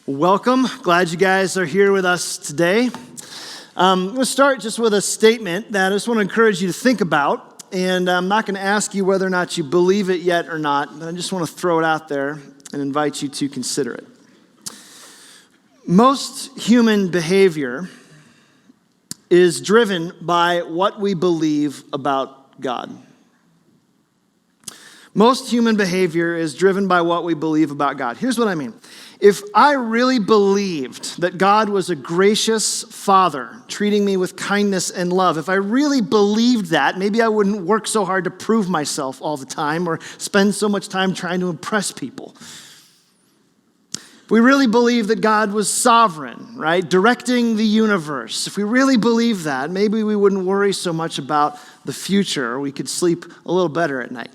Welcome. Glad you guys are here with us today. I'm going to start just with a statement that I just want to encourage you to think about. And I'm not going to ask you whether or not you believe it yet or not, but I just want to throw it out there and invite you to consider it. Most human behavior is driven by what we believe about God. Most human behavior is driven by what we believe about God. Here's what I mean. If I really believed that God was a gracious father, treating me with kindness and love, if I really believed that, maybe I wouldn't work so hard to prove myself all the time or spend so much time trying to impress people. If we really believed that God was sovereign, right, directing the universe, if we really believed that, maybe we wouldn't worry so much about the future, or we could sleep a little better at night.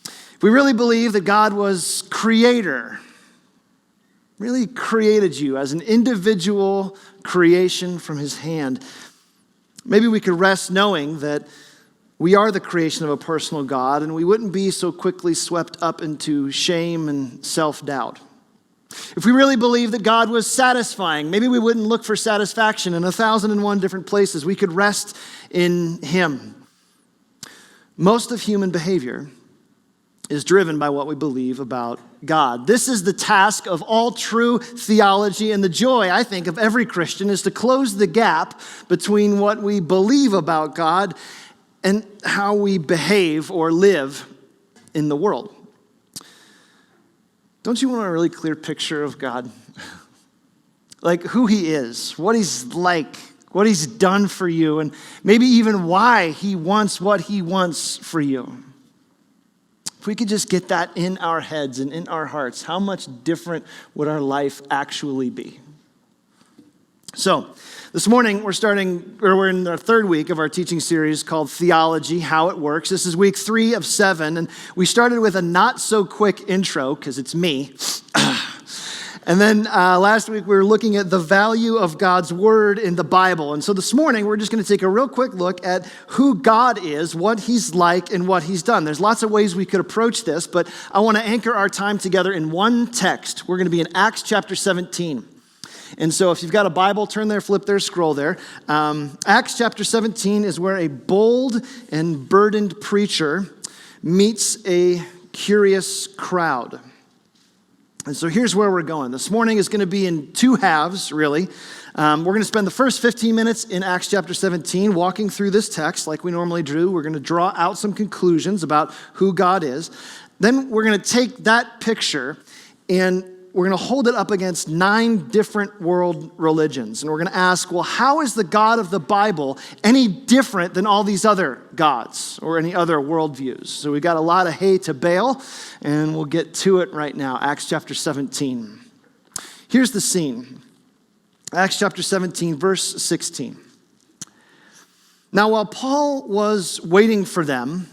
If we really believed that God was creator, really created you as an individual creation from his hand, maybe we could rest knowing that we are the creation of a personal God and we wouldn't be so quickly swept up into shame and self-doubt. If we really believed that God was satisfying, maybe we wouldn't look for satisfaction in 1,001 different places. We could rest in him. Most of human behavior is driven by what we believe about God. This is the task of all true theology, and the joy, I think, of every Christian is to close the gap between what we believe about God and how we behave or live in the world. Don't you want a really clear picture of God? Like who he is, what he's like, what he's done for you, and maybe even why he wants what he wants for you. If we could just get that in our heads and in our hearts, how much different would our life actually be? So, this morning we're in the third week of our teaching series called Theology, How It Works. This is week 3 of 7, and we started with a not so quick intro because it's me. And then last week we were looking at the value of God's word in the Bible. And so this morning we're just going to take a real quick look at who God is, what he's like, and what he's done. There's lots of ways we could approach this, but I want to anchor our time together in one text. We're going to be in Acts chapter 17. And so if you've got a Bible, turn there, flip there, scroll there. Acts chapter 17 is where a bold and burdened preacher meets a curious crowd. And so here's where we're going. This morning is going to be in 2 halves, really. We're going to spend the first 15 minutes in Acts chapter 17 walking through this text like we normally do. We're going to draw out some conclusions about who God is. Then we're going to take that picture and we're going to hold it up against 9 different world religions. And we're going to ask, well, how is the God of the Bible any different than all these other gods or any other worldviews? So we've got a lot of hay to bale, and we'll get to it right now. Acts chapter 17. Here's the scene. Acts chapter 17, verse 16. Now, while Paul was waiting for them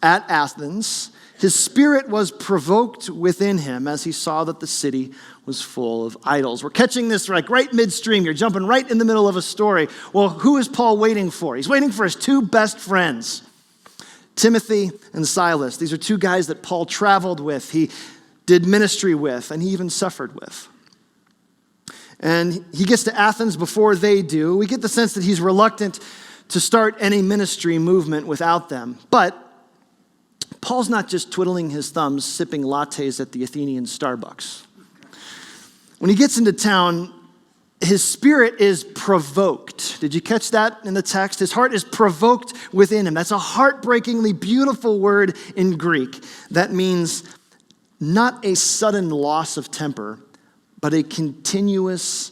at Athens, his spirit was provoked within him as he saw that the city was full of idols. We're catching this like right midstream. You're jumping right in the middle of a story. Well, who is Paul waiting for? He's waiting for his 2 best friends, Timothy and Silas. These are 2 guys that Paul traveled with, he did ministry with, and he even suffered with. And he gets to Athens before they do. We get the sense that he's reluctant to start any ministry movement without them. But Paul's not just twiddling his thumbs, sipping lattes at the Athenian Starbucks. When he gets into town, his spirit is provoked. Did you catch that in the text? His heart is provoked within him. That's a heartbreakingly beautiful word in Greek that means not a sudden loss of temper, but a continuous,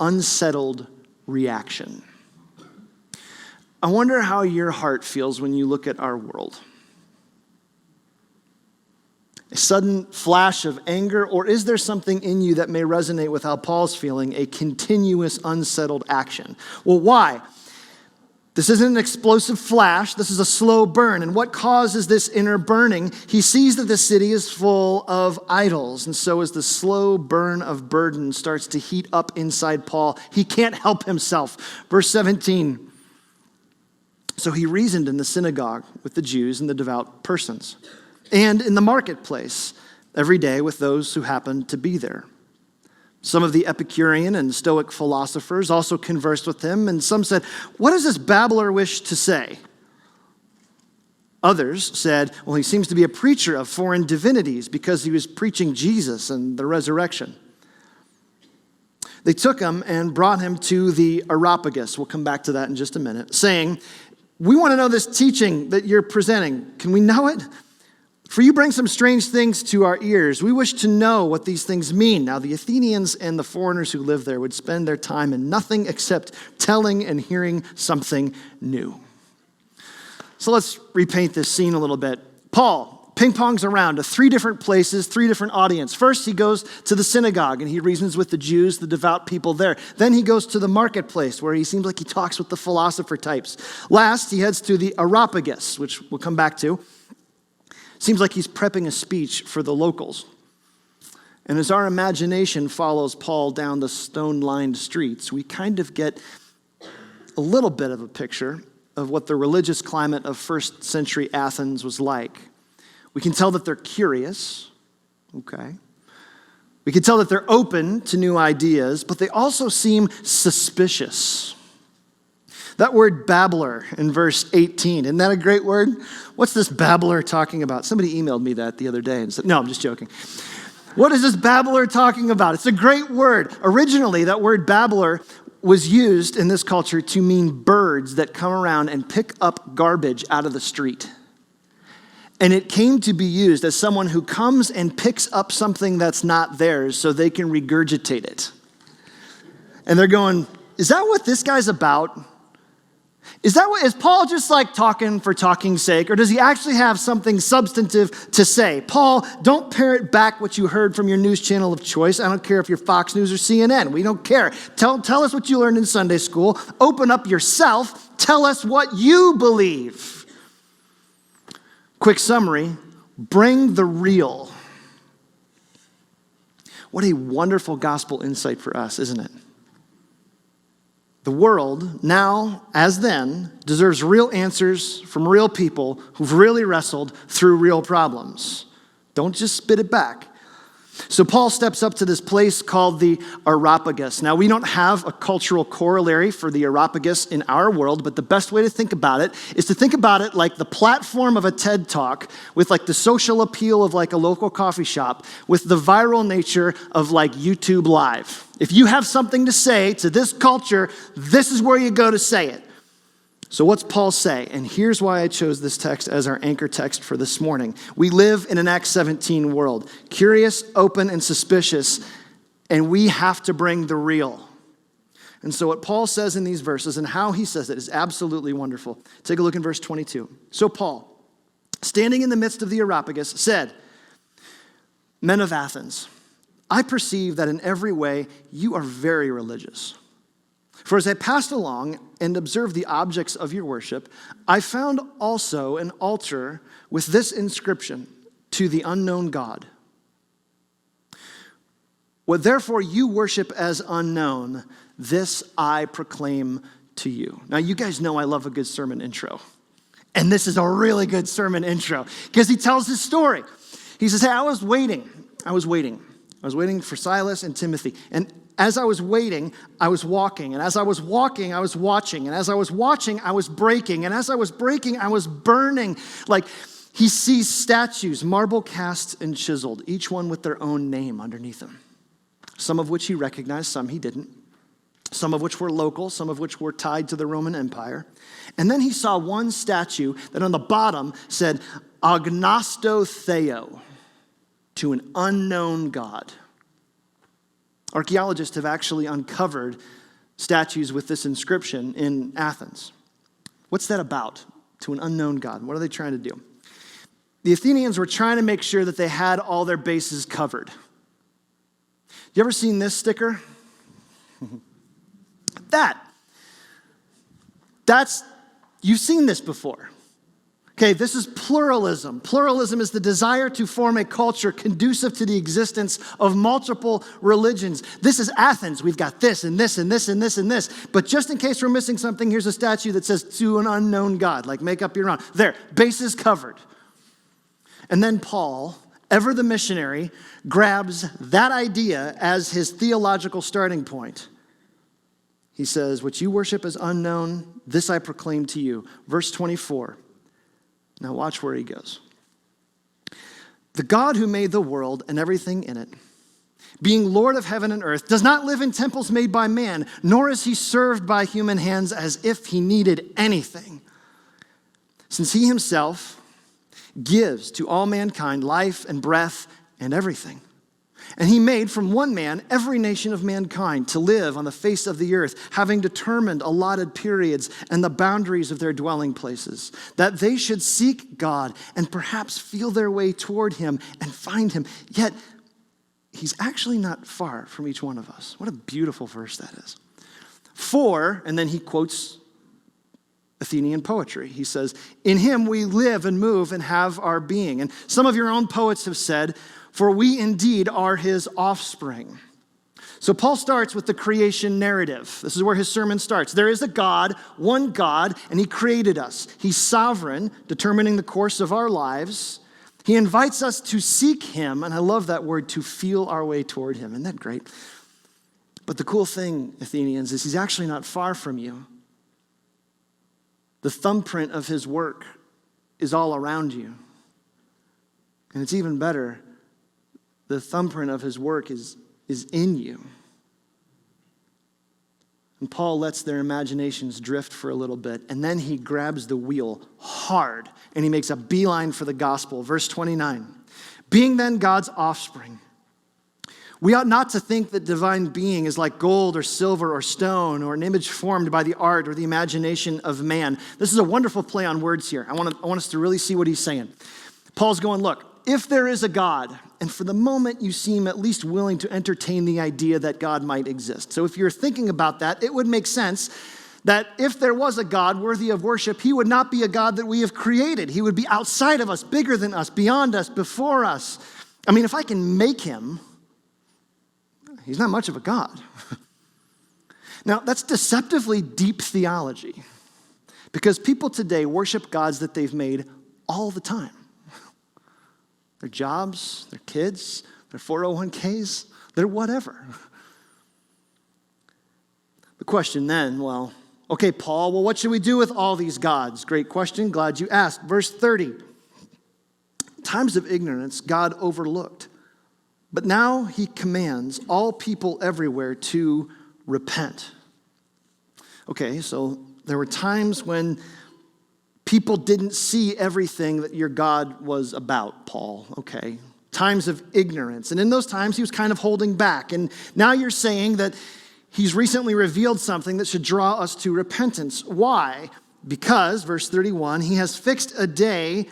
unsettled reaction. I wonder how your heart feels when you look at our world. A sudden flash of anger, or is there something in you that may resonate with how Paul's feeling, a continuous unsettled action? Well, why? This isn't an explosive flash, this is a slow burn. And what causes this inner burning? He sees that the city is full of idols. And so as the slow burn of burden starts to heat up inside Paul, he can't help himself. Verse 17. So he reasoned in the synagogue with the Jews and the devout persons, and in the marketplace, every day with those who happened to be there. Some of the Epicurean and Stoic philosophers also conversed with him, and some said, "What does this babbler wish to say?" Others said, "Well, he seems to be a preacher of foreign divinities because he was preaching Jesus and the resurrection." They took him and brought him to the Areopagus. We'll come back to that in just a minute, saying, "We want to know this teaching that you're presenting. Can we know it? For you bring some strange things to our ears. We wish to know what these things mean." Now, the Athenians and the foreigners who lived there would spend their time in nothing except telling and hearing something new. So let's repaint this scene a little bit. Paul ping-pongs around to 3 different places, 3 different audiences. First, he goes to the synagogue and he reasons with the Jews, the devout people there. Then he goes to the marketplace where he seems like he talks with the philosopher types. Last, he heads to the Areopagus, which we'll come back to. Seems like he's prepping a speech for the locals. And as our imagination follows Paul down the stone-lined streets, we kind of get a little bit of a picture of what the religious climate of first century Athens was like. We can tell that they're curious, okay? We can tell that they're open to new ideas, but they also seem suspicious. That word babbler in verse 18, isn't that a great word? What's this babbler talking about? Somebody emailed me that the other day and said, no, I'm just joking. What is this babbler talking about? It's a great word. Originally, that word babbler was used in this culture to mean birds that come around and pick up garbage out of the street. And it came to be used as someone who comes and picks up something that's not theirs so they can regurgitate it. And they're going, is that what this guy's about? Is Paul just like talking for talking's sake, or does he actually have something substantive to say? Paul, don't parrot back what you heard from your news channel of choice. I don't care if you're Fox News or CNN. We don't care. Tell us what you learned in Sunday school. Open up yourself. Tell us what you believe. Quick summary, bring the real. What a wonderful gospel insight for us, isn't it? The world, now as then, deserves real answers from real people who've really wrestled through real problems. Don't just spit it back. So Paul steps up to this place called the Areopagus. Now, we don't have a cultural corollary for the Areopagus in our world, but the best way to think about it is to think about it like the platform of a TED Talk with like the social appeal of like a local coffee shop with the viral nature of like YouTube Live. If you have something to say to this culture, this is where you go to say it. So what's Paul say? And here's why I chose this text as our anchor text for this morning. We live in an Acts 17 world, curious, open, and suspicious, and we have to bring the real. And so what Paul says in these verses and how he says it is absolutely wonderful. Take a look in verse 22. So Paul, standing in the midst of the Areopagus, said, "Men of Athens, I perceive that in every way you are very religious. For as I passed along and observed the objects of your worship, I found also an altar with this inscription, 'To the unknown God.' What therefore you worship as unknown, this I proclaim to you." Now you guys know I love a good sermon intro. And this is a really good sermon intro because he tells his story. He says, hey, I was waiting for Silas and Timothy. And as I was waiting, I was walking. And as I was walking, I was watching. And as I was watching, I was breaking. And as I was breaking, I was burning. Like he sees statues, marble cast and chiseled, each one with their own name underneath them. Some of which he recognized, some he didn't. Some of which were local, some of which were tied to the Roman Empire. And then he saw one statue that on the bottom said, Agnosto Theo, to an unknown God. Archaeologists have actually uncovered statues with this inscription in Athens. What's that about? To an unknown God. What are they trying to do? The Athenians were trying to make sure that they had all their bases covered. You ever seen this sticker? You've seen this before. Okay, this is pluralism. Pluralism is the desire to form a culture conducive to the existence of multiple religions. This is Athens. We've got this and this and this and this and this. But just in case we're missing something, here's a statue that says, to an unknown God. Like, make up your own. There, bases covered. And then Paul, ever the missionary, grabs that idea as his theological starting point. He says, what you worship is unknown, this I proclaim to you. Verse 24. Now watch where he goes. The God who made the world and everything in it, being Lord of heaven and earth, does not live in temples made by man, nor is he served by human hands as if he needed anything. Since he himself gives to all mankind life and breath and everything. And he made from one man every nation of mankind to live on the face of the earth, having determined allotted periods and the boundaries of their dwelling places, that they should seek God and perhaps feel their way toward him and find him. Yet he's actually not far from each one of us. What a beautiful verse that is. For, and then he quotes Athenian poetry. He says, in him we live and move and have our being. And some of your own poets have said, for we indeed are his offspring. So Paul starts with the creation narrative. This is where his sermon starts. There is a God, one God, and he created us. He's sovereign, determining the course of our lives. He invites us to seek him, and I love that word, to feel our way toward him. Isn't that great? But the cool thing, Athenians, is he's actually not far from you. The thumbprint of his work is all around you. And it's even better, the thumbprint of his work is in you. And Paul lets their imaginations drift for a little bit, and then he grabs the wheel hard, and he makes a beeline for the gospel. Verse 29, being then God's offspring, we ought not to think that divine being is like gold or silver or stone or an image formed by the art or the imagination of man. This is a wonderful play on words here. I want us to really see what he's saying. Paul's going, look, if there is a God, and for the moment you seem at least willing to entertain the idea that God might exist. So if you're thinking about that, it would make sense that if there was a God worthy of worship, he would not be a God that we have created. He would be outside of us, bigger than us, beyond us, before us. I mean, if I can make him, he's not much of a God. Now, that's deceptively deep theology because people today worship gods that they've made all the time. Their jobs, their kids, their 401ks, their whatever. The question then, well, okay, Paul, well, what should we do with all these gods? Great question, glad you asked. Verse 30, times of ignorance God overlooked, but now he commands all people everywhere to repent. Okay, so there were times when people didn't see everything that your God was about, Paul, okay? Times of ignorance. And in those times, he was kind of holding back. And now you're saying that he's recently revealed something that should draw us to repentance. Why? Because, verse 31, he has fixed a day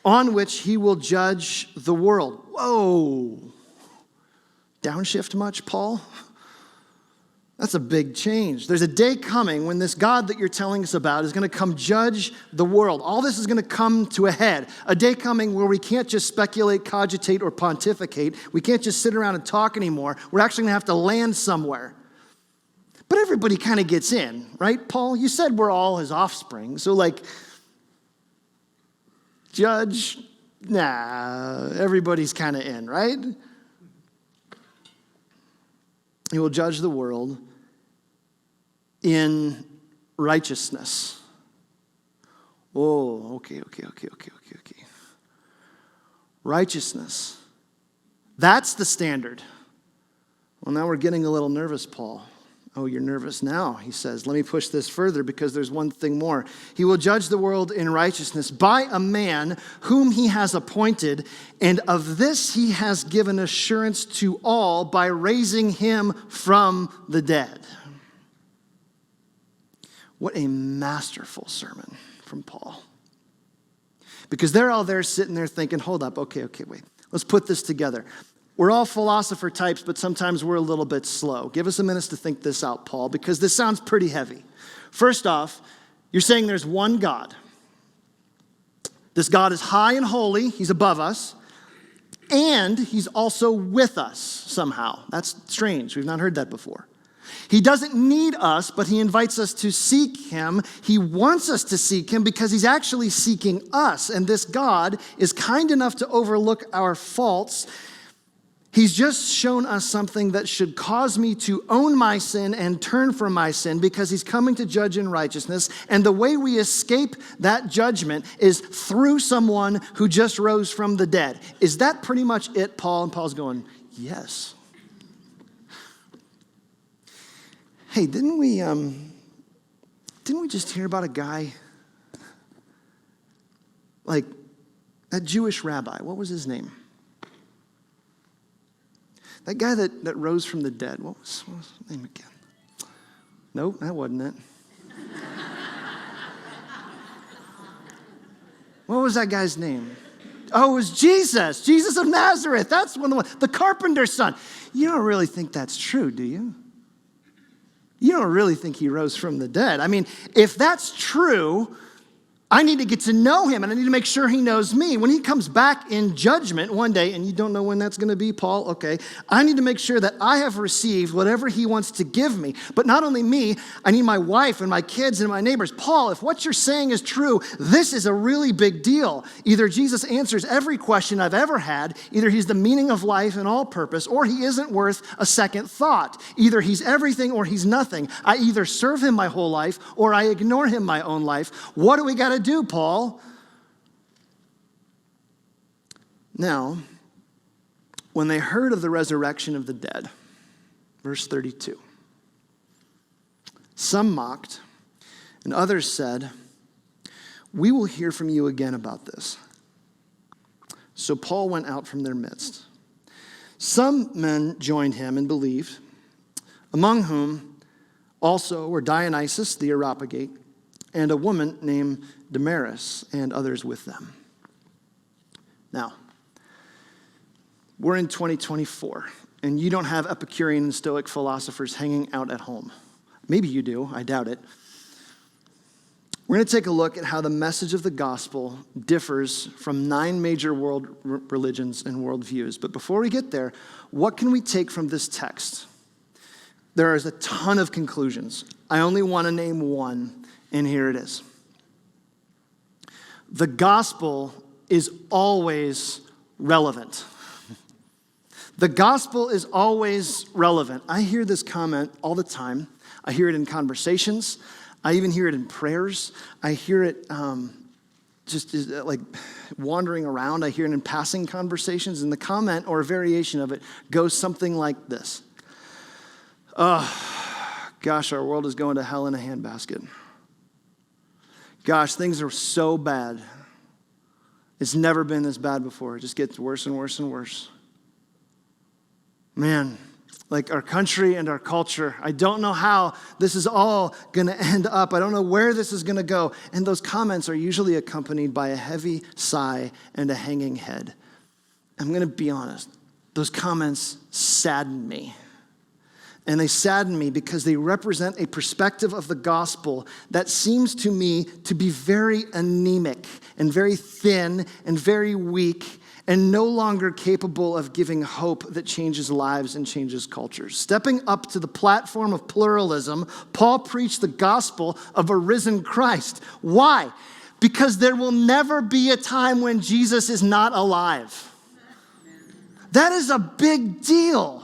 on which he will judge the world. Whoa. Downshift much, Paul? That's a big change. There's a day coming when this God that you're telling us about is going to come judge the world. All this is going to come to a head. A day coming where we can't just speculate, cogitate, or pontificate. We can't just sit around and talk anymore. We're actually going to have to land somewhere. But everybody kind of gets in, right, Paul? You said we're all his offspring. So, judge, everybody's kind of in, right? He will judge the world in righteousness. Oh, okay. Righteousness. That's the standard. Well, now we're getting a little nervous, Paul. Oh, you're nervous now, he says. Let me push this further because there's one thing more. He will judge the world in righteousness by a man whom he has appointed, and of this he has given assurance to all by raising him from the dead. What a masterful sermon from Paul. Because they're all there sitting there thinking, hold up, okay, wait. Let's put this together. We're all philosopher types, but sometimes we're a little bit slow. Give us a minute to think this out, Paul, because this sounds pretty heavy. First off, you're saying there's one God. This God is high and holy. He's above us. And he's also with us somehow. That's strange. We've not heard that before. He doesn't need us, but he invites us to seek him. He wants us to seek him because he's actually seeking us. And this God is kind enough to overlook our faults. He's just shown us something that should cause me to own my sin and turn from my sin because he's coming to judge in righteousness. And the way we escape that judgment is through someone who just rose from the dead. Is that pretty much it, Paul? And Paul's going, yes. Hey, didn't we just hear about a guy, like that Jewish rabbi? What was his name? That guy that rose from the dead. What was his name again? Nope, that wasn't it. What was that guy's name? Oh, it was Jesus. Jesus of Nazareth. That's the carpenter's son. You don't really think that's true, do you? You don't really think he rose from the dead. I mean, if that's true, I need to get to know him, and I need to make sure he knows me. When he comes back in judgment one day, and you don't know when that's going to be, Paul, okay, I need to make sure that I have received whatever he wants to give me. But not only me, I need my wife and my kids and my neighbors. Paul, if what you're saying is true, this is a really big deal. Either Jesus answers every question I've ever had, either he's the meaning of life and all purpose, or he isn't worth a second thought. Either he's everything or he's nothing. I either serve him my whole life or I ignore him my own life. What do we got to do, Paul? Now, when they heard of the resurrection of the dead, verse 32, some mocked and others said, "We will hear from you again about this." So Paul went out from their midst. Some men joined him and believed, among whom also were Dionysius the Areopagite and a woman named Damaris, and others with them. Now, we're in 2024, and you don't have Epicurean and Stoic philosophers hanging out at home. Maybe you do, I doubt it. We're going to take a look at how the message of the gospel differs from 9 major world religions and worldviews. But before we get there, what can we take from this text? There is a ton of conclusions. I only want to name one, and here it is. The gospel is always relevant. The gospel is always relevant. I hear this comment all the time. I hear it in conversations. I even hear it in prayers. I hear it just like wandering around. I hear it in passing conversations. And the comment or a variation of it goes something like this. Oh, gosh, our world is going to hell in a handbasket. Gosh, things are so bad. It's never been this bad before. It just gets worse and worse and worse. Man, like our country and our culture, I don't know how this is all going to end up. I don't know where this is going to go. And those comments are usually accompanied by a heavy sigh and a hanging head. I'm going to be honest. Those comments sadden me. And they sadden me because they represent a perspective of the gospel that seems to me to be very anemic and very thin and very weak and no longer capable of giving hope that changes lives and changes cultures. Stepping up to the platform of pluralism, Paul preached the gospel of a risen Christ. Why? Because there will never be a time when Jesus is not alive. That is a big deal.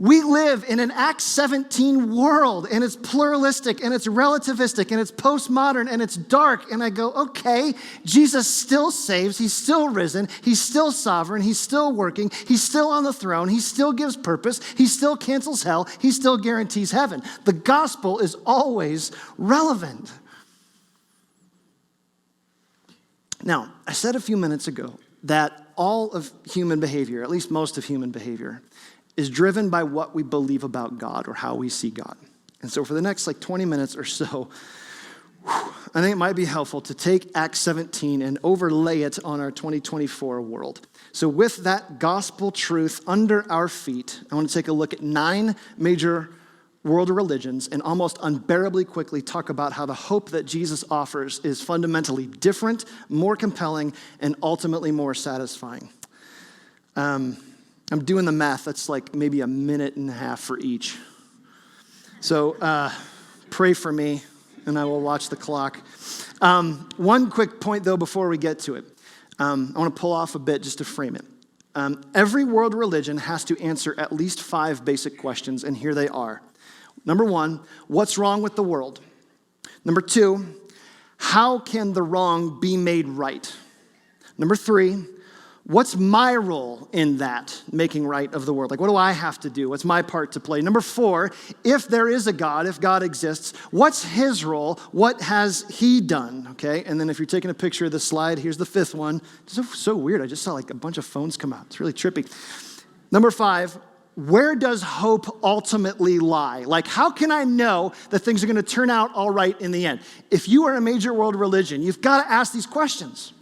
We live in an Acts 17 world, and it's pluralistic, and it's relativistic, and it's postmodern, and it's dark. And I go, okay, Jesus still saves. He's still risen. He's still sovereign. He's still working. He's still on the throne. He still gives purpose. He still cancels hell. He still guarantees heaven. The gospel is always relevant. Now, I said a few minutes ago that all of human behavior, at least most of human behavior, is driven by what we believe about God or how we see God. And so for the next 20 minutes or so, I think it might be helpful to take Acts 17 and overlay it on our 2024 world. So with that gospel truth under our feet, I want to take a look at 9 major world religions and almost unbearably quickly talk about how the hope that Jesus offers is fundamentally different, more compelling, and ultimately more satisfying. I'm doing the math. That's like maybe a minute and a half for each. So pray for me, and I will watch the clock. One quick point, though, before we get to it. I want to pull off a bit just to frame it. Every world religion has to answer at least 5 basic questions, and here they are. Number 1, what's wrong with the world? Number 2, how can the wrong be made right? Number 3, what's my role in that making right of the world? Like, what do I have to do? What's my part to play? Number 4, if there is a God, if God exists, what's his role? What has he done? Okay, and then if you're taking a picture of the slide, here's the 5th one. It's so weird. I just saw like a bunch of phones come out. It's really trippy. Number 5, where does hope ultimately lie? Like, how can I know that things are going to turn out all right in the end? If you are a major world religion, you've got to ask these questions.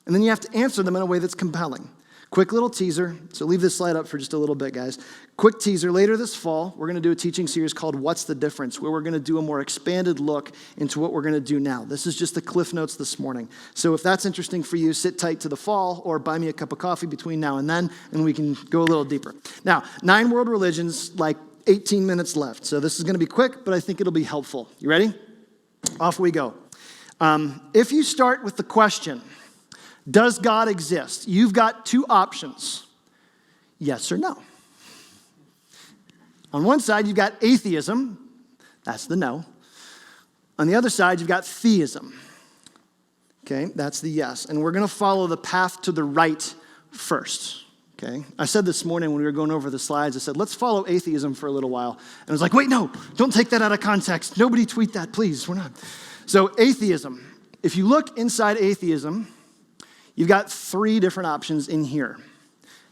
And then you have to answer them in a way that's compelling. Quick little teaser. So leave this slide up for just a little bit, guys. Quick teaser. Later this fall, we're going to do a teaching series called What's the Difference, where we're going to do a more expanded look into what we're going to do now. This is just the Cliff Notes this morning. So if that's interesting for you, sit tight to the fall or buy me a cup of coffee between now and then, and we can go a little deeper. Now, 9 world religions, like 18 minutes left. So this is going to be quick, but I think it'll be helpful. You ready? Off we go. If you start with the question, does God exist? You've got 2 options, yes or no. On one side, you've got atheism, that's the no. On the other side, you've got theism, okay, that's the yes. And we're going to follow the path to the right first, okay. I said this morning when we were going over the slides, I said, let's follow atheism for a little while. And I was like, wait, no, don't take that out of context. Nobody tweet that, please, we're not. So atheism, if you look inside atheism, you've got 3 different options in here.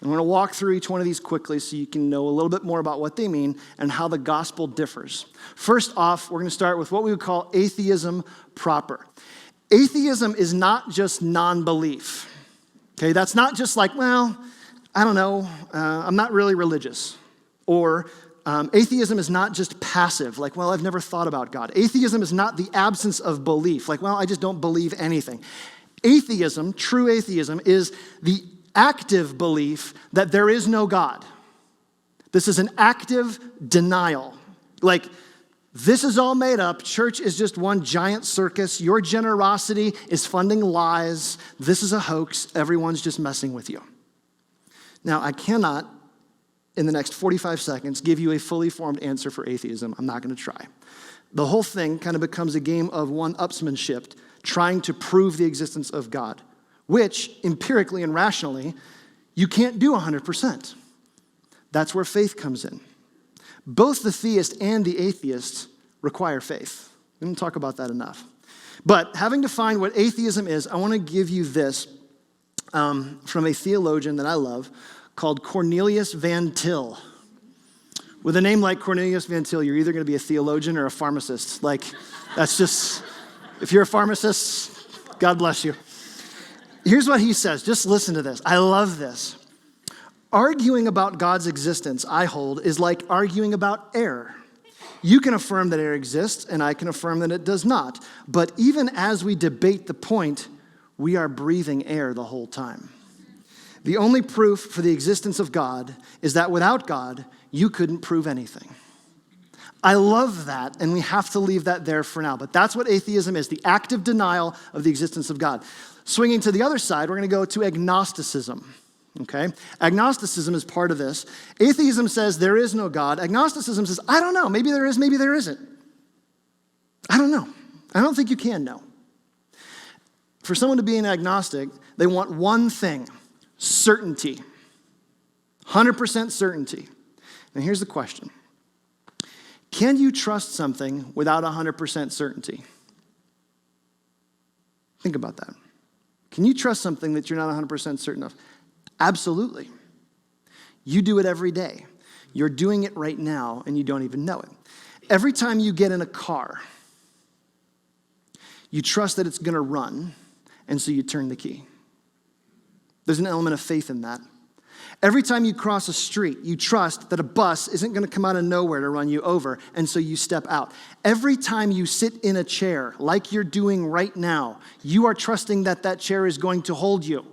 I'm going to walk through each one of these quickly so you can know a little bit more about what they mean and how the gospel differs. First off, we're going to start with what we would call atheism proper. Atheism is not just non-belief. Okay, that's not just like, well, I don't know, I'm not really religious. Or atheism is not just passive, like, well, I've never thought about God. Atheism is not the absence of belief, like, well, I just don't believe anything. Atheism, true atheism, is the active belief that there is no God. This is an active denial. Like, this is all made up. Church is just one giant circus. Your generosity is funding lies. This is a hoax. Everyone's just messing with you. Now, I cannot, in the next 45 seconds, give you a fully formed answer for atheism. I'm not going to try. The whole thing kind of becomes a game of one-upsmanship, trying to prove the existence of God, which empirically and rationally, you can't do 100%. That's where faith comes in. Both the theist and the atheist require faith. We don't talk about that enough. But having defined what atheism is, I want to give you this from a theologian that I love called Cornelius Van Til. With a name like Cornelius Van Til, you're either going to be a theologian or a pharmacist. Like, that's just... If you're a pharmacist, God bless you. Here's what he says. Just listen to this. I love this. Arguing about God's existence, I hold, is like arguing about air. You can affirm that air exists, and I can affirm that it does not. But even as we debate the point, we are breathing air the whole time. The only proof for the existence of God is that without God, you couldn't prove anything. I love that, and we have to leave that there for now. But that's what atheism is, the active denial of the existence of God. Swinging to the other side, we're going to go to agnosticism, okay? Agnosticism is part of this. Atheism says there is no God. Agnosticism says, I don't know, maybe there is, maybe there isn't. I don't know. I don't think you can know. For someone to be an agnostic, they want one thing, certainty, 100% certainty. And here's the question. Can you trust something without 100% certainty? Think about that. Can you trust something that you're not 100% certain of? Absolutely. You do it every day. You're doing it right now, and you don't even know it. Every time you get in a car, you trust that it's going to run, and so you turn the key. There's an element of faith in that. Every time you cross a street, you trust that a bus isn't going to come out of nowhere to run you over, and so you step out. Every time you sit in a chair, like you're doing right now, you are trusting that that chair is going to hold you.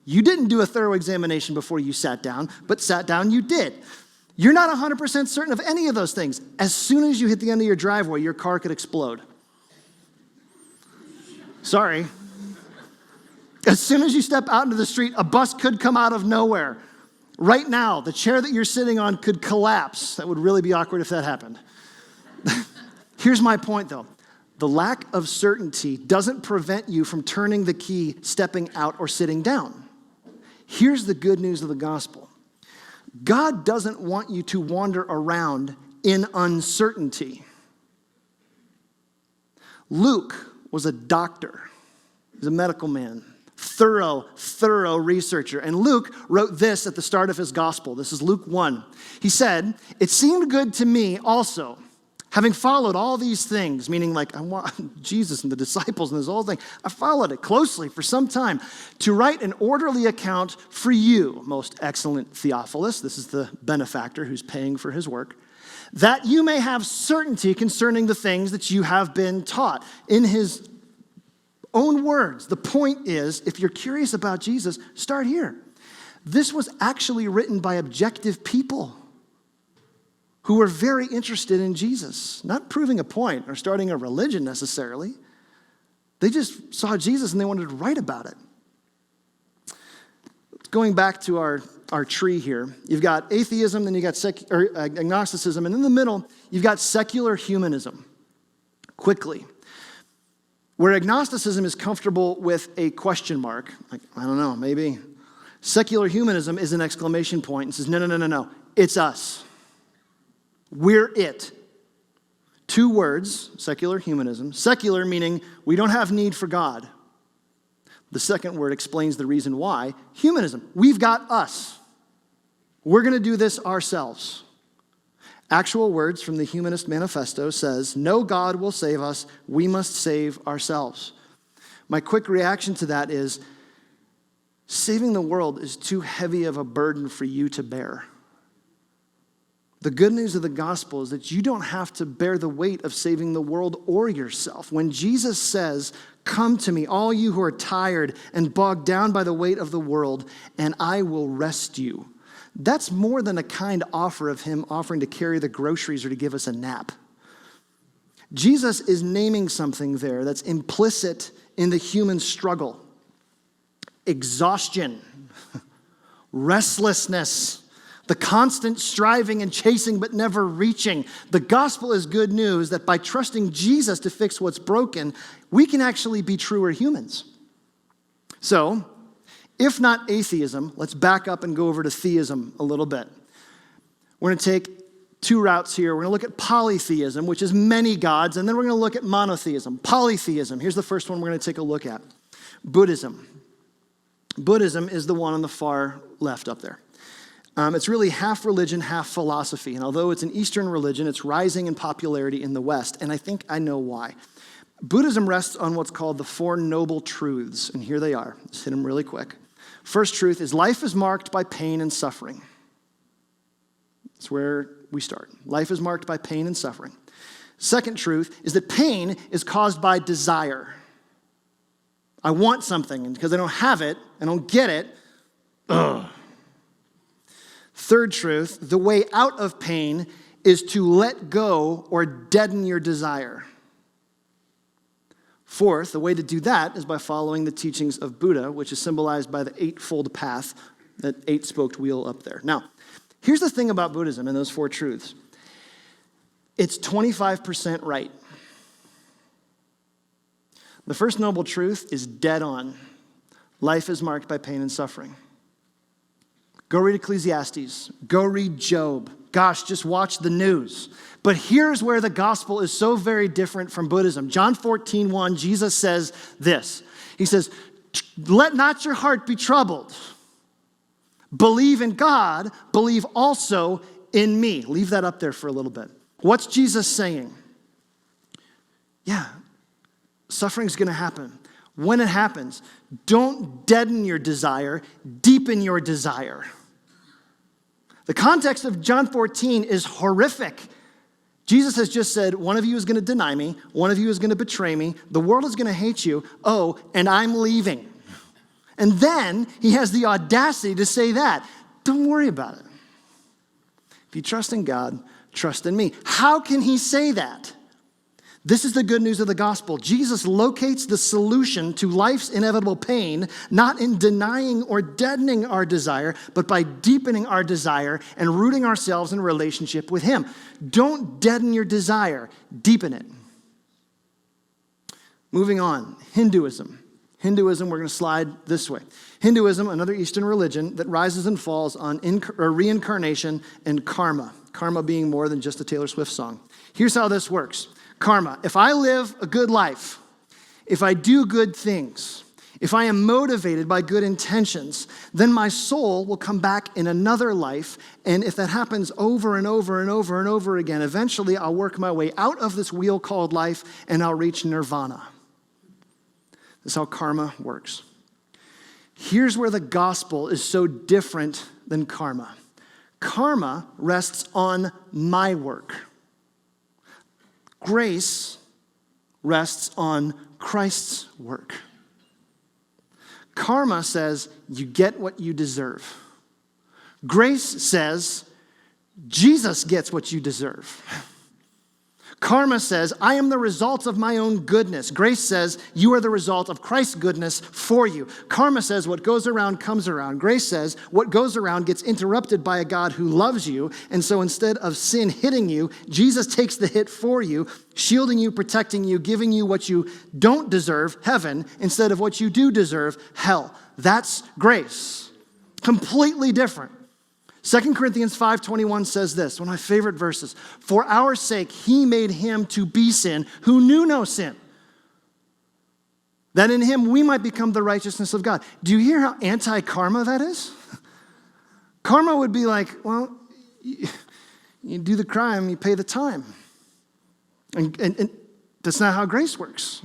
You didn't do a thorough examination before you sat down, but sat down you did. You're not 100% certain of any of those things. As soon as you hit the end of your driveway, your car could explode. Sorry. As soon as you step out into the street, a bus could come out of nowhere. Right now, the chair that you're sitting on could collapse. That would really be awkward if that happened. Here's my point, though. The lack of certainty doesn't prevent you from turning the key, stepping out, or sitting down. Here's the good news of the gospel. God doesn't want you to wander around in uncertainty. Luke was a doctor. He was a medical man. Thorough researcher. And Luke wrote this at the start of his gospel. This is Luke 1. He said, "It seemed good to me also, having followed all these things," meaning like I want Jesus and the disciples and this whole thing. I followed it closely for some time, "to write an orderly account for you, most excellent Theophilus," this is the benefactor who's paying for his work, "that you may have certainty concerning the things that you have been taught." In his own words, the point is, if you're curious about Jesus, start here. This was actually written by objective people who were very interested in Jesus, not proving a point or starting a religion necessarily. They just saw Jesus and they wanted to write about it. Going back to our tree here, you've got atheism, then you got agnosticism, and in the middle, you've got secular humanism. Quickly. Where agnosticism is comfortable with a question mark, like, I don't know, maybe. Secular humanism is an exclamation point and says, no, it's us. We're it. 2 words, secular humanism. Secular meaning we don't have need for God. The second word explains the reason why. Humanism, we've got us. We're going to do this ourselves. Actual words from the Humanist Manifesto says, no God will save us, we must save ourselves. My quick reaction to that is, saving the world is too heavy of a burden for you to bear. The good news of the gospel is that you don't have to bear the weight of saving the world or yourself. When Jesus says, "Come to me, all you who are tired and bogged down by the weight of the world, and I will rest you," that's more than a kind offer of him offering to carry the groceries or to give us a nap. Jesus is naming something there that's implicit in the human struggle. Exhaustion, restlessness, the constant striving and chasing but never reaching. The gospel is good news that by trusting Jesus to fix what's broken, we can actually be truer humans. So, if not atheism, let's back up and go over to theism a little bit. We're going to take 2 routes here. We're going to look at polytheism, which is many gods, and then we're going to look at monotheism. Polytheism, here's the first one we're going to take a look at. Buddhism. Buddhism is the one on the far left up there. It's really half religion, half philosophy. And although it's an Eastern religion, it's rising in popularity in the West. And I think I know why. Buddhism rests on what's called the 4 noble truths. And here they are. Just hit them really quick. First truth is life is marked by pain and suffering. That's where we start. Life is marked by pain and suffering. Second truth is that pain is caused by desire. I want something, and because I don't have it, I don't get it, ugh. Third truth, the way out of pain is to let go or deaden your desire. Fourth, the way to do that is by following the teachings of Buddha, which is symbolized by the 8-fold path, that 8-spoked wheel up there. Now, here's the thing about Buddhism and those 4 truths. It's 25% right. The first noble truth is dead on. Life is marked by pain and suffering. Go read Ecclesiastes. Go read Job. Gosh, just watch the news. But here's where the gospel is so very different from Buddhism. John 14:1, Jesus says this. He says, "Let not your heart be troubled. Believe in God, believe also in me." Leave that up there for a little bit. What's Jesus saying? Yeah, suffering's going to happen. When it happens, don't deaden your desire, deepen your desire. The context of John 14 is horrific. Jesus has just said, one of you is going to deny me, one of you is going to betray me, the world is going to hate you, and I'm leaving. And then he has the audacity to say that. Don't worry about it. If you trust in God, trust in me. How can he say that? This is the good news of the gospel. Jesus locates the solution to life's inevitable pain, not in denying or deadening our desire, but by deepening our desire and rooting ourselves in relationship with him. Don't deaden your desire, deepen it. Moving on, Hinduism. Hinduism, we're going to slide this way. Hinduism, another Eastern religion that rises and falls on reincarnation and karma. Karma being more than just a Taylor Swift song. Here's how this works. Karma. If I live a good life, if I do good things, if I am motivated by good intentions, then my soul will come back in another life. And if that happens over and over and over and over again, eventually I'll work my way out of this wheel called life and I'll reach nirvana. This is how karma works. Here's where the gospel is so different than karma. Karma rests on my work. Grace rests on Christ's work. Karma says you get what you deserve. Grace says Jesus gets what you deserve. Karma says I am the result of my own goodness. Grace says you are the result of Christ's goodness for you. Karma says what goes around comes around. Grace says what goes around gets interrupted by a God who loves you. And so instead of sin hitting you, Jesus takes the hit for you, shielding you, protecting you, giving you what you don't deserve, heaven, instead of what you do deserve, hell. That's grace. Completely different. 2 Corinthians 5:21 says this, one of my favorite verses. For our sake, he made him to be sin who knew no sin, that in him we might become the righteousness of God. Do you hear how anti-karma that is? Karma would be like, well, you do the crime, you pay the time. And that's not how grace works.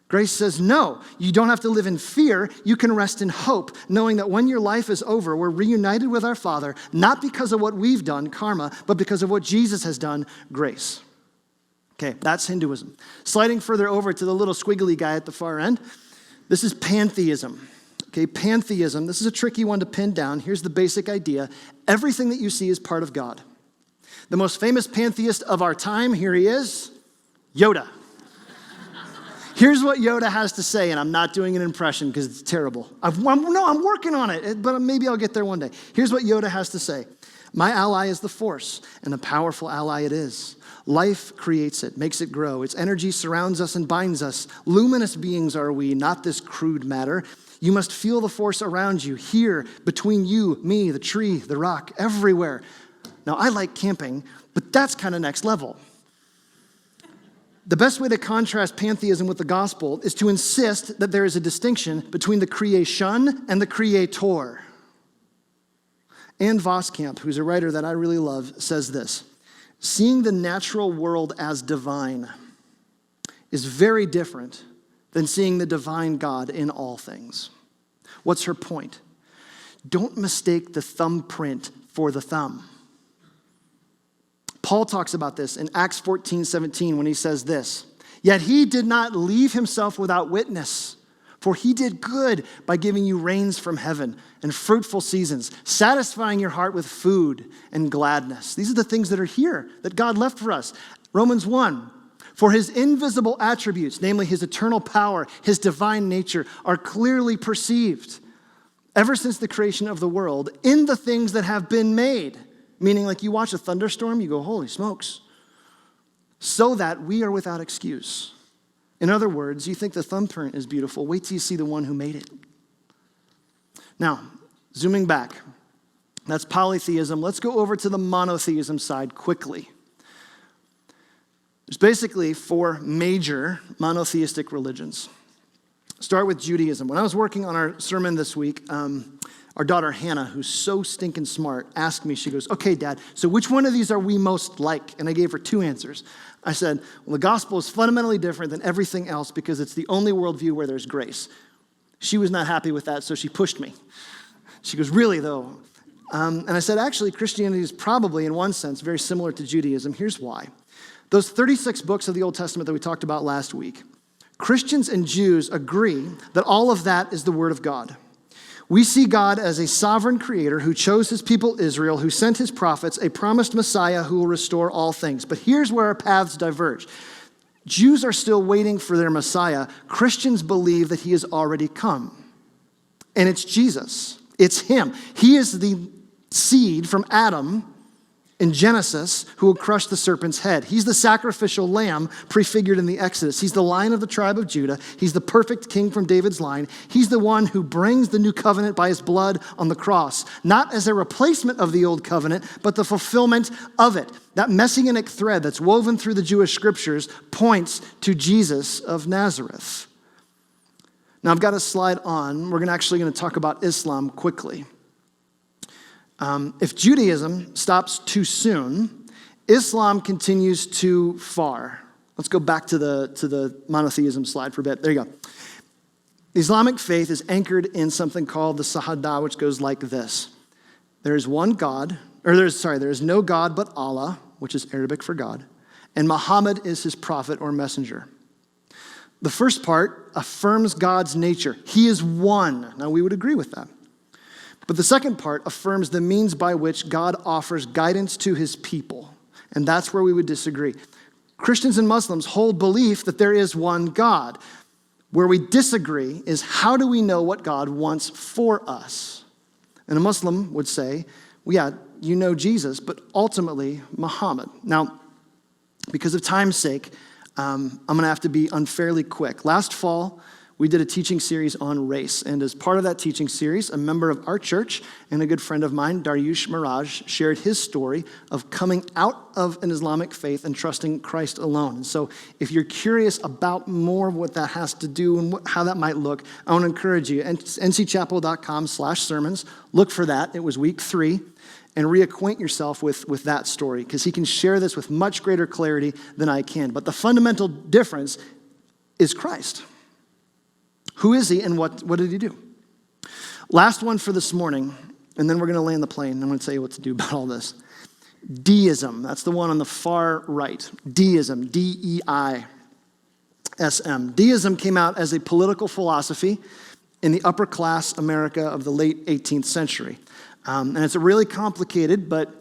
Grace says, no, you don't have to live in fear. You can rest in hope, knowing that when your life is over, we're reunited with our Father, not because of what we've done, karma, but because of what Jesus has done, grace. Okay, that's Hinduism. Sliding further over to the little squiggly guy at the far end, this is pantheism. Okay, pantheism, this is a tricky one to pin down. Here's the basic idea. Everything that you see is part of God. The most famous pantheist of our time, here he is, Yoda. Here's what Yoda has to say, and I'm not doing an impression because it's terrible. I'm working on it, but maybe I'll get there one day. Here's what Yoda has to say. My ally is the Force, and a powerful ally it is. Life creates it, makes it grow. Its energy surrounds us and binds us. Luminous beings are we, not this crude matter. You must feel the Force around you, here, between you, me, the tree, the rock, everywhere. Now, I like camping, but that's kind of next level. The best way to contrast pantheism with the gospel is to insist that there is a distinction between the creation and the creator. Ann Voskamp, who's a writer that I really love, says this: seeing the natural world as divine is very different than seeing the divine God in all things. What's her point? Don't mistake the thumbprint for the thumb. Paul talks about this in Acts 14:17 when he says this, yet he did not leave himself without witness, for he did good by giving you rains from heaven and fruitful seasons, satisfying your heart with food and gladness. These are the things that are here that God left for us. Romans 1, for his invisible attributes, namely his eternal power, his divine nature, are clearly perceived ever since the creation of the world in the things that have been made. Meaning, like you watch a thunderstorm, you go, holy smokes. So that we are without excuse. In other words, you think the thumbprint is beautiful. Wait till you see the one who made it. Now, zooming back. That's polytheism. Let's go over to the monotheism side quickly. There's basically 4 major monotheistic religions. Start with Judaism. When I was working on our sermon this week, our daughter Hannah, who's so stinking smart, asked me, she goes, okay, Dad, so which one of these are we most like? And I gave her 2 answers. I said, well, the gospel is fundamentally different than everything else because it's the only worldview where there's grace. She was not happy with that, so she pushed me. She goes, really though? And I said, actually, Christianity is probably, in one sense, very similar to Judaism. Here's why. Those 36 books of the Old Testament that we talked about last week, Christians and Jews agree that all of that is the Word of God. We see God as a sovereign creator who chose his people Israel, who sent his prophets, a promised Messiah who will restore all things. But here's where our paths diverge. Jews are still waiting for their Messiah. Christians believe that he has already come. And it's Jesus. It's him. He is the seed from Adam in Genesis who will crush the serpent's head. He's the sacrificial lamb prefigured in the Exodus. He's the Lion of the tribe of Judah. He's the perfect king from David's line. He's the one who brings the new covenant by his blood on the cross, not as a replacement of the old covenant, but the fulfillment of it. That messianic thread that's woven through the Jewish scriptures points to Jesus of Nazareth. Now I've got a slide on. We're actually going to talk about Islam quickly. If Judaism stops too soon, Islam continues too far. Let's go back to the monotheism slide for a bit. There you go. The Islamic faith is anchored in something called the Shahada, which goes like this. There is no God but Allah, which is Arabic for God, and Muhammad is his prophet or messenger. The first part affirms God's nature. He is one. Now, we would agree with that. But the second part affirms the means by which God offers guidance to his people. And that's where we would disagree. Christians and Muslims hold belief that there is one God. Where we disagree is how do we know what God wants for us? And a Muslim would say, well, yeah, you know Jesus, but ultimately Muhammad. Now, because of time's sake, I'm going to have to be unfairly quick. Last fall, we did a teaching series on race. And as part of that teaching series, a member of our church and a good friend of mine, Daryush Miraj, shared his story of coming out of an Islamic faith and trusting Christ alone. And so if you're curious about more of what that has to do and how that might look, I want to encourage you, ncchapel.com/sermons, look for that. It was week 3. And reacquaint yourself with that story, because he can share this with much greater clarity than I can. But the fundamental difference is Christ. Who is he and what did he do? Last one for this morning, and then we're going to land the plane. I'm going to tell you what to do about all this. Deism, that's the one on the far right. Deism, D-E-I-S-M. Deism came out as a political philosophy in the upper class America of the late 18th century. And it's really complicated, but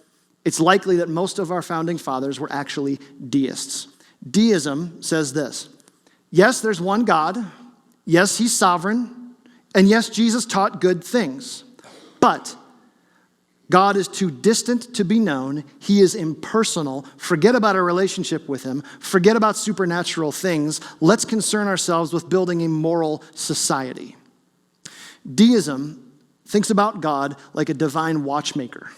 it's likely that most of our founding fathers were actually deists. Deism says this: yes, there's one God. Yes, he's sovereign. And yes, Jesus taught good things. But God is too distant to be known. He is impersonal. Forget about a relationship with him. Forget about supernatural things. Let's concern ourselves with building a moral society. Deism thinks about God like a divine watchmaker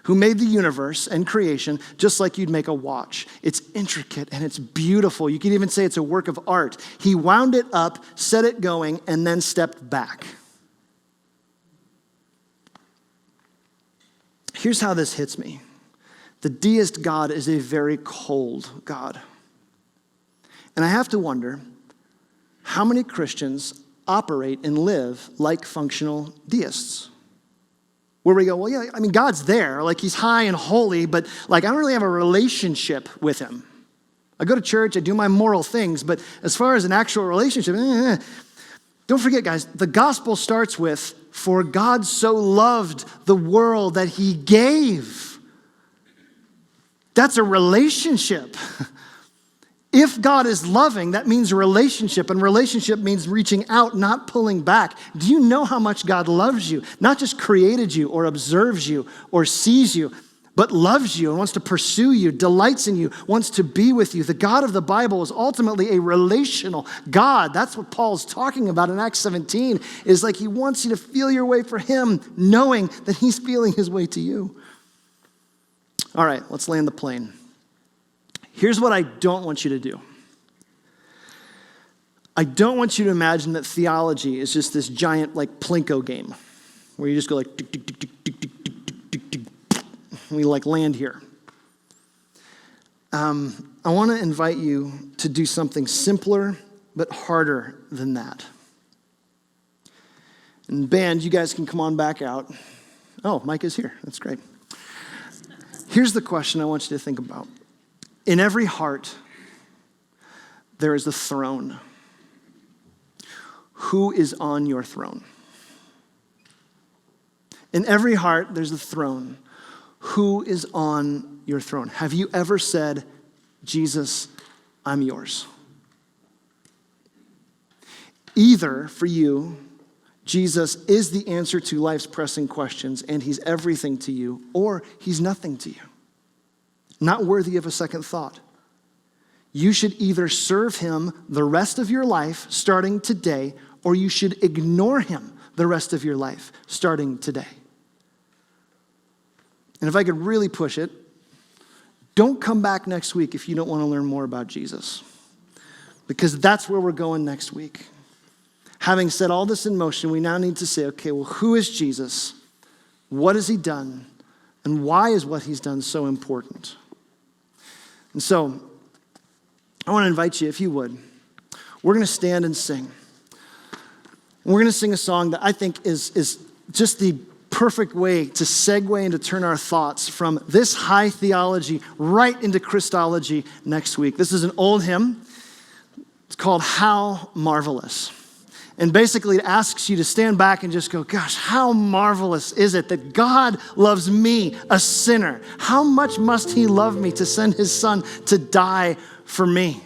who made the universe and creation just like you'd make a watch. It's intricate and it's beautiful. You could even say it's a work of art. He wound it up, set it going, and then stepped back. Here's how this hits me. The deist God is a very cold God. And I have to wonder how many Christians operate and live like functional deists. Where we go, well, yeah, I mean, God's there. Like, he's high and holy, but like, I don't really have a relationship with him. I go to church, I do my moral things, but as far as an actual relationship, don't forget, guys, the gospel starts with, for God so loved the world that he gave. That's a relationship. If God is loving, that means relationship, and relationship means reaching out, not pulling back. Do you know how much God loves you? Not just created you or observes you or sees you, but loves you and wants to pursue you, delights in you, wants to be with you. The God of the Bible is ultimately a relational God. That's what Paul's talking about in Acts 17, is like he wants you to feel your way for him, knowing that he's feeling his way to you. All right, let's land the plane. Here's what I don't want you to do. I don't want you to imagine that theology is just this giant like Plinko game where you just go like tick, tick, tick, tick, tick, tick, tick, tick, tick, tick, and we like land here. I want to invite you to do something simpler but harder than that. And band, you guys can come on back out. Oh, Mike is here. That's great. Here's the question I want you to think about. In every heart, there is a throne. Who is on your throne? In every heart, there's a throne. Who is on your throne? Have you ever said, Jesus, I'm yours? Either for you, Jesus is the answer to life's pressing questions and he's everything to you, or he's nothing to you. Not worthy of a second thought. You should either serve him the rest of your life starting today, or you should ignore him the rest of your life starting today. And if I could really push it, don't come back next week if you don't want to learn more about Jesus. Because that's where we're going next week. Having set all this in motion, we now need to say, okay, well, who is Jesus? What has he done? And why is what he's done so important? And so, I want to invite you, if you would, we're going to stand and sing. And we're going to sing a song that I think is just the perfect way to segue and to turn our thoughts from this high theology right into Christology next week. This is an old hymn. It's called How Marvelous. And basically it asks you to stand back and just go, gosh, how marvelous is it that God loves me, a sinner? How much must he love me to send his son to die for me?